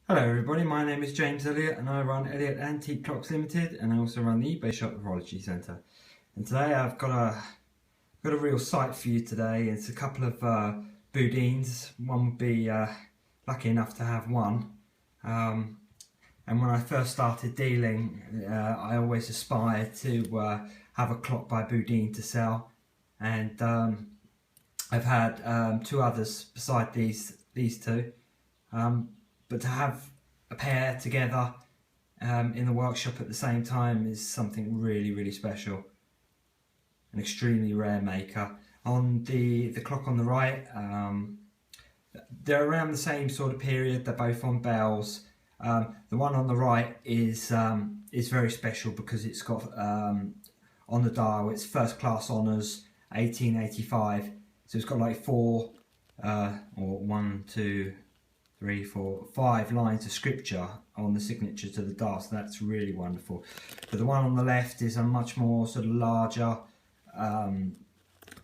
Hello everybody, my name is James Elliott and I run Elliott Antique Clocks Limited, and I also run the eBay Shop Horology Centre. And today I've got a real sight for you today. It's a couple of Bourdins. One would be lucky enough to have one. And when I first started dealing, I always aspired to have a clock by Bourdin to sell. And I've had two others beside these two. But to have a pair together in the workshop at the same time is something really special. An extremely rare maker. On the clock on the right, they're around the same sort of period. They're both on bells. The one on the right is very special because it's got on the dial, it's first class honours 1885. So it's got like four or 1, 2, 3, 4, 5 lines of scripture on the signature to the dial, so that's really wonderful. But the one on the left is a much more sort of larger,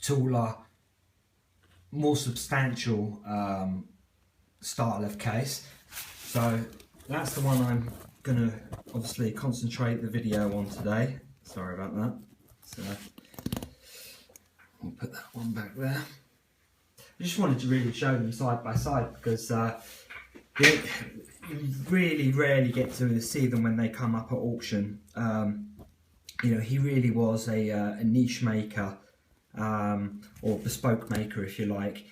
taller, more substantial style of case. So that's the one I'm going to obviously concentrate the video on today. Sorry about that. So we'll put that one back there. I just wanted to really show them side by side because you really rarely get to see them when they come up at auction. You know, he really was a niche maker, or bespoke maker if you like.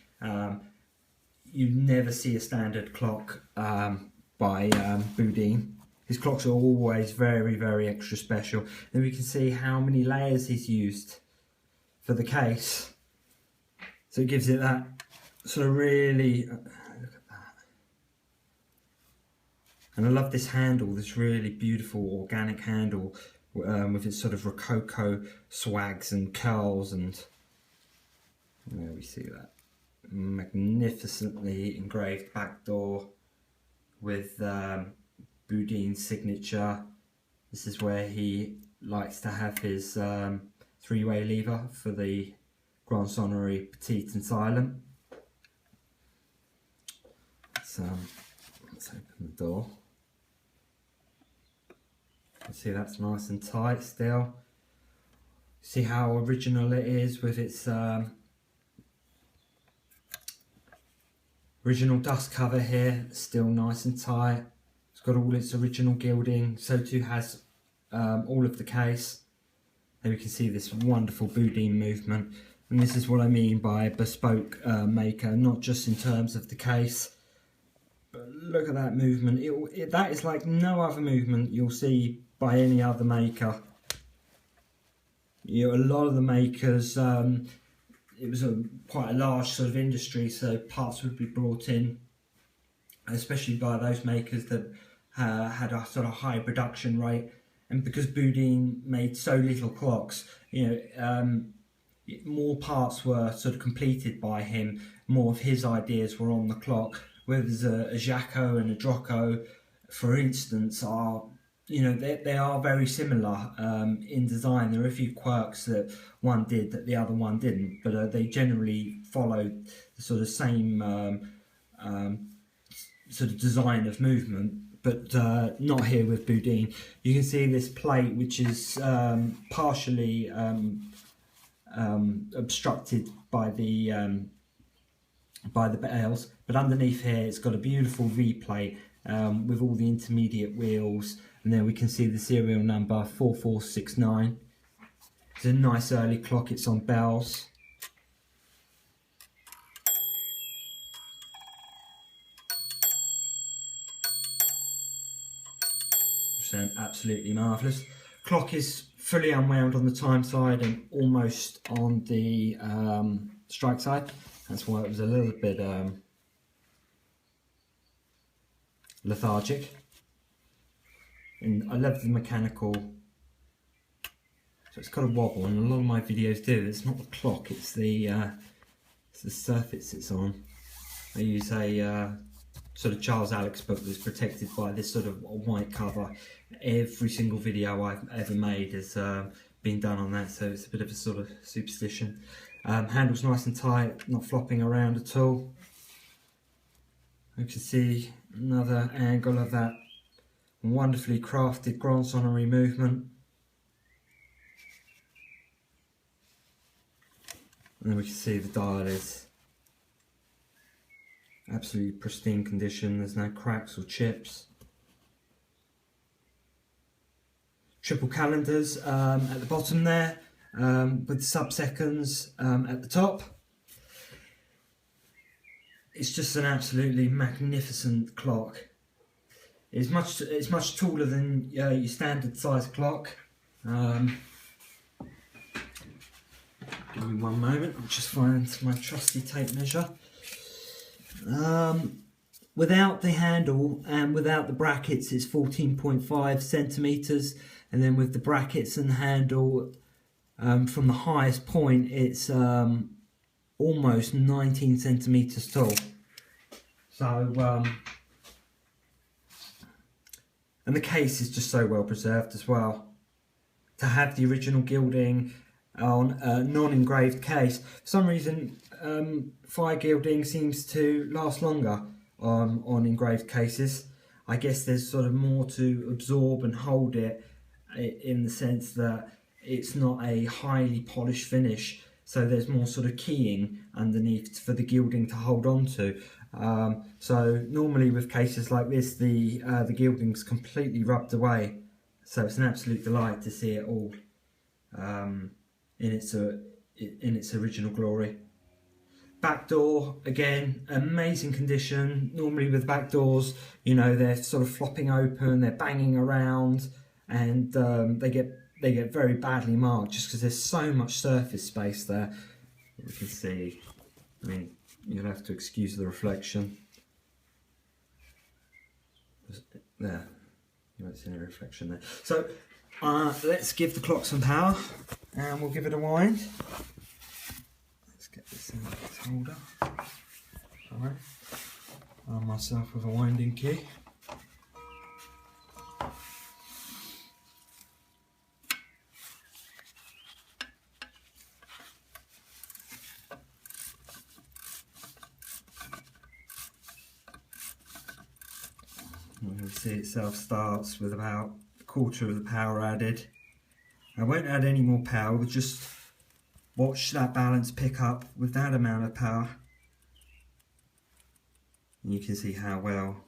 You never see a standard clock by Bourdin. His clocks are always very extra special. Then we can see how many layers he's used for the case. So it gives it that sort of really, look at that. And I love this handle, this really beautiful organic handle with its sort of rococo swags and curls, and there we see that magnificently engraved back door with Bourdin's signature. This is where he likes to have his three-way lever for the Grande, Sonnerie, petite and silent. Let's open the door. You see that's nice and tight still. See how original it is with its original dust cover here, still nice and tight. It's got all its original gilding, so too has all of the case. There we can see this wonderful Bourdin movement, and this is what I mean by a bespoke maker, not just in terms of the case, but look at that movement. That is like no other movement you'll see by any other maker. You know, a lot of the makers, it was quite a large sort of industry, so parts would be brought in, especially by those makers that had a sort of high production rate. And because Bourdin made so little clocks, you know, more parts were sort of completed by him. More of his ideas were on the clock. Whereas a Jaco and a Droco, for instance, are, you know, they are very similar in design. There are a few quirks that one did that the other one didn't, but they generally followed the sort of same sort of design of movement. But not here with Bourdin. You can see this plate, which is partially obstructed by the bales, but underneath here it's got a beautiful V plate with all the intermediate wheels, and then we can see the serial number 4469. It's a nice early clock. It's on bells. Absolutely marvellous. Clock is fully unwound on the time side and almost on the strike side. That's why it was a little bit lethargic. And I love the mechanical. So it's got a wobble, and a lot of my videos do. It's not the clock; it's the surface it's on. I use a sort of Charles Alex book that's protected by this sort of white cover. Every single video I've ever made has been done on that, so it's a bit of a sort of superstition. Handle's nice and tight, not flopping around at all. You can see another angle of that wonderfully crafted Grande Sonnerie movement. And then we can see the dial is absolutely pristine condition, there's no cracks or chips. Triple calendars at the bottom there, with sub-seconds at the top. It's just an absolutely magnificent clock. It's much taller than your standard size clock. Give me one moment, I'll just find my trusty tape measure. Without the handle and without the brackets, it's 14.5 centimeters, and then with the brackets and the handle, from the highest point, it's almost 19 centimeters tall. So, and the case is just so well preserved as well. To have the original gilding on a non-engraved case, for some reason, fire gilding seems to last longer on engraved cases. I guess there's sort of more to absorb and hold it, in the sense that it's not a highly polished finish, so there's more sort of keying underneath for the gilding to hold on to. So normally with cases like this, the gilding's completely rubbed away, so it's an absolute delight to see it all in its original glory. Back door, again, amazing condition. Normally with back doors, you know, they're sort of flopping open, they're banging around, and they get very badly marked just because there's so much surface space there. You can see, I mean, you'll have to excuse the reflection. There, you won't see any reflection there. So let's give the clock some power and we'll give it a wind. Let's get this in its holder. Alright, arm myself with a winding key. You can see itself starts with about a quarter of the power added. I won't add any more power, we'll just watch that balance pick up with that amount of power. And you can see how well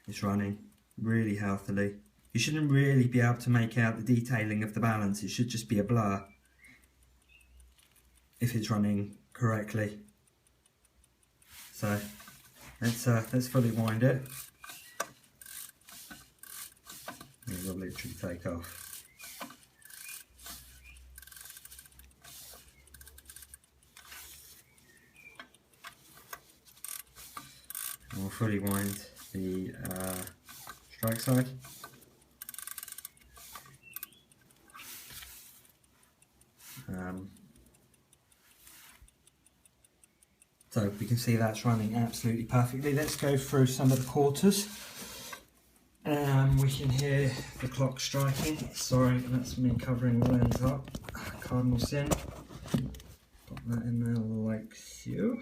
it's running, really healthily. You shouldn't really be able to make out the detailing of the balance, it should just be a blur if it's running correctly. So let's fully wind it. And we'll literally take off. And we'll fully wind the strike side. So we can see that's running absolutely perfectly. Let's go through some of the quarters. We can hear the clock striking. Sorry, that's me covering the lens up. Cardinal sin. Put that in there like so.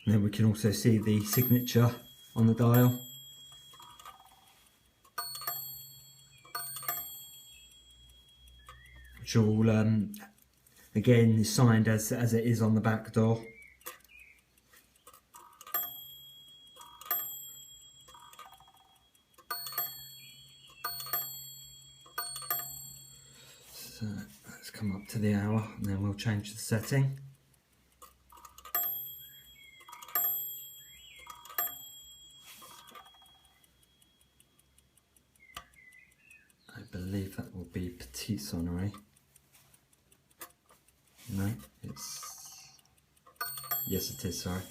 And then we can also see the signature on the dial. Which all, again, is signed as it is on the back door. So let's come up to the hour and then we'll change the setting. I believe that will be Petite Sonnerie. No, it's... Yes, it is, sorry.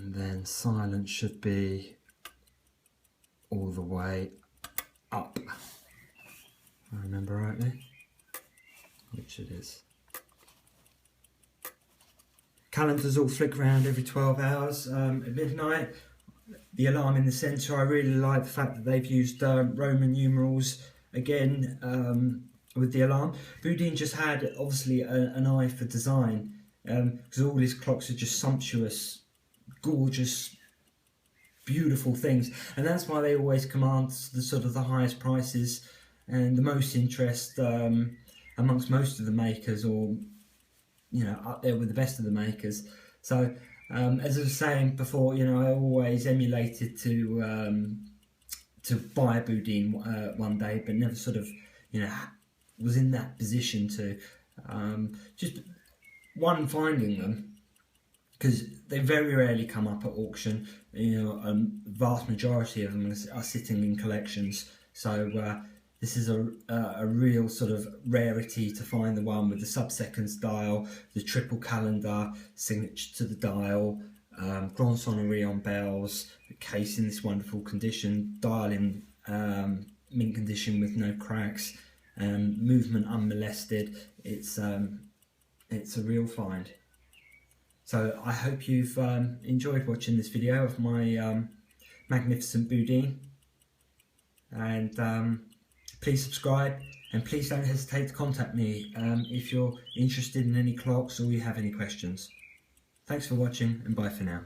and then silence should be all the way up, if I remember rightly, which it is. Calendars all flick around every 12 hours at midnight. The alarm in the centre, I really like the fact that they've used Roman numerals again with the alarm. Bourdin just had obviously an eye for design, because all his clocks are just sumptuous, gorgeous, beautiful things, and that's why they always command the sort of the highest prices and the most interest amongst most of the makers, or you know, up there with the best of the makers. So as I was saying before, you know, I always emulated to buy a Bourdin one day, but never sort of, you know, was in that position to just finding them, because they very rarely come up at auction. You know, the vast majority of them are sitting in collections. So this is a real sort of rarity to find the one with the sub-seconds dial, the triple calendar, signature to the dial, Grande Sonnerie on bells, the case in this wonderful condition, dial in mint condition with no cracks, movement unmolested. It's a real find. So I hope you've enjoyed watching this video of my magnificent Bourdin, and please subscribe, and please don't hesitate to contact me if you're interested in any clocks or you have any questions. Thanks for watching, and bye for now.